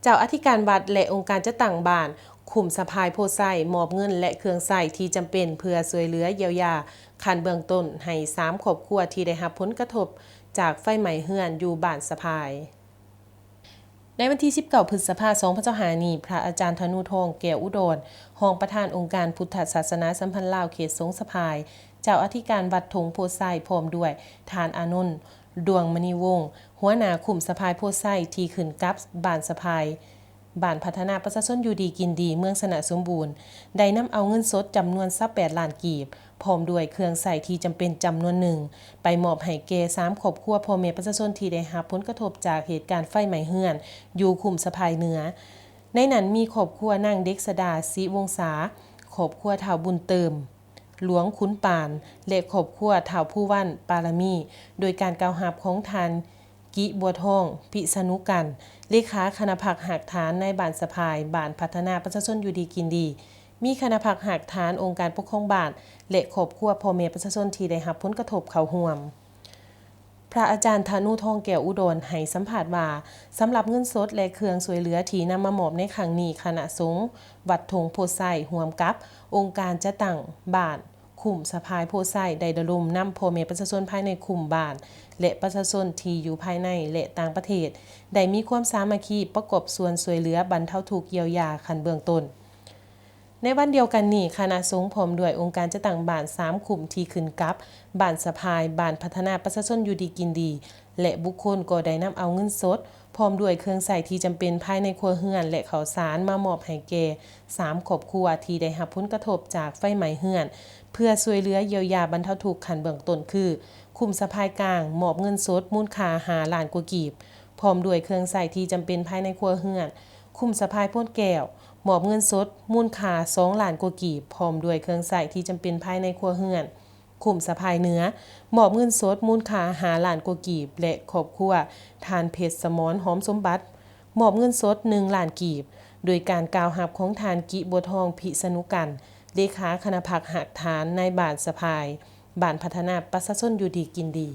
เจ้าอธิการวัดและองค์การจัดตั้งบ้านคุมสะพายโพไซมอบเงินและเครื่องใช้ที่จำเป็นเพื่อช่วยเหลือเยียวยาขั้นเบื้องต้นให้3ครอบครัวที่ได้รับผลกระทบจากไฟไหม้เรือนอยู่บ้านสะพายในวันที่19 พฤษภาคม 2565 นี้พระอาจารย์ธนูทองแก้วอุดรรองประธานองค์การพุทธศาสนาสัมพันธ์ลาวเขตสงสะพายเจ้าอธิการวัดธงโพไซพร้อมด้วยทานอานนท์ดวงมณีวงศ์หัวหน้าคุมสะพายโพไซที่ขึ้นกับบ้านสะพายบ้านพัฒนาประชาชนอยู่ดีกินดีเมืองสนะสมบูรณ์ได้นำเอาเงินสดจำนวน28 ล้านกีบพร้อมด้วยเครื่องใช้ที่จำเป็นจำนวนหนึ่งไปมอบให้แก่3ครอบครัวพ่อแม่ประชาชนที่ได้รับผลกระทบจากเหตุการณ์ไฟไหม้เรือนอยู่คุมสะพายเหนือในนั้นมีครอบครัวนางเด็กสดาศรีวงศาครอบครัวเฒ่าบุญเติมหลวงขุนปานและครอบครัวเฒ่าผู้วันปารมีโดยการกล่าวหาบของทานกิบัวทองพิษณุกันเลขาคณะผักหักฐานในบ้านสะพายบ้านพัฒนาประชาชนอยู่ดีกินดีมีคณะผักหักฐานองค์การปกครองบ้านและครอบครัวพ่อแม่ประชาชนที่ได้รับผลกระทบเข้าร่วมพระอาจารย์ธนูทองแก้วอุดรให้สัมภาษณ์ว่าสำหรับเงินสดและเครื่องช่วยเหลือที่นำมามอบในครั้งนี้คณะสงฆ์วัดธงโพไซร่วมกับองค์การจัดตั้งบ้านคุมสะพายโพไซได้ระดมนำพ่อแม่ประชาชนภายในคุมบ้านและประชาชนที่อยู่ภายในและต่างประเทศได้มีความสามัคคีประกอบส่วนช่วยเหลือบรรเทาทุกข์เยียวยาขั้นเบื้องต้นในวันเดียวกันนี้คณะสงฆ์พร้อมด้วยองค์การจัดตั้งบ้าน3คุมที่ขึ้นกับบ้านสะพายบ้านพัฒนาประชาชนอยู่ดีกินดีและบุคคลก็ได้นำเอาเงินสดพร้อมด้วยเครื่องใช้ที่จำเป็นภายในครัวเรือนและข้าวสารมามอบให้แก่3ครอบครัวที่ได้รับผลกระทบจากไฟไหม้เรือนเพื่อช่วยเหลือเยียวยาบรรเทาทุกข์ขั้นเบื้องต้นคือคุมสะพายกลางมอบเงินสดมูลค่า5 ล้านกว่ากีบพร้อมด้วยเครื่องใช้ที่จำเป็นภายในครัวเรือนคุมสะพายโพนแก้วมอบเงินสดมูลค่า2 ล้านกว่ากีบพร้อมด้วยเครื่องใช้ที่จำเป็นภายในครัวเรือนคุมสะพายเหนือมอบเงินสดมูลค่า5 ล้านกว่ากีบและครอบครัวทานเพชรสมรหอมสมบัติมอบเงินสด1 ล้านกีบโดยการกล่าวรับของทานกิบัวทองพิษณุกันเลขาคณะผักหักฐานในบ้านสะพายบ้านพัฒนาประชาชนอยู่ดีกินดี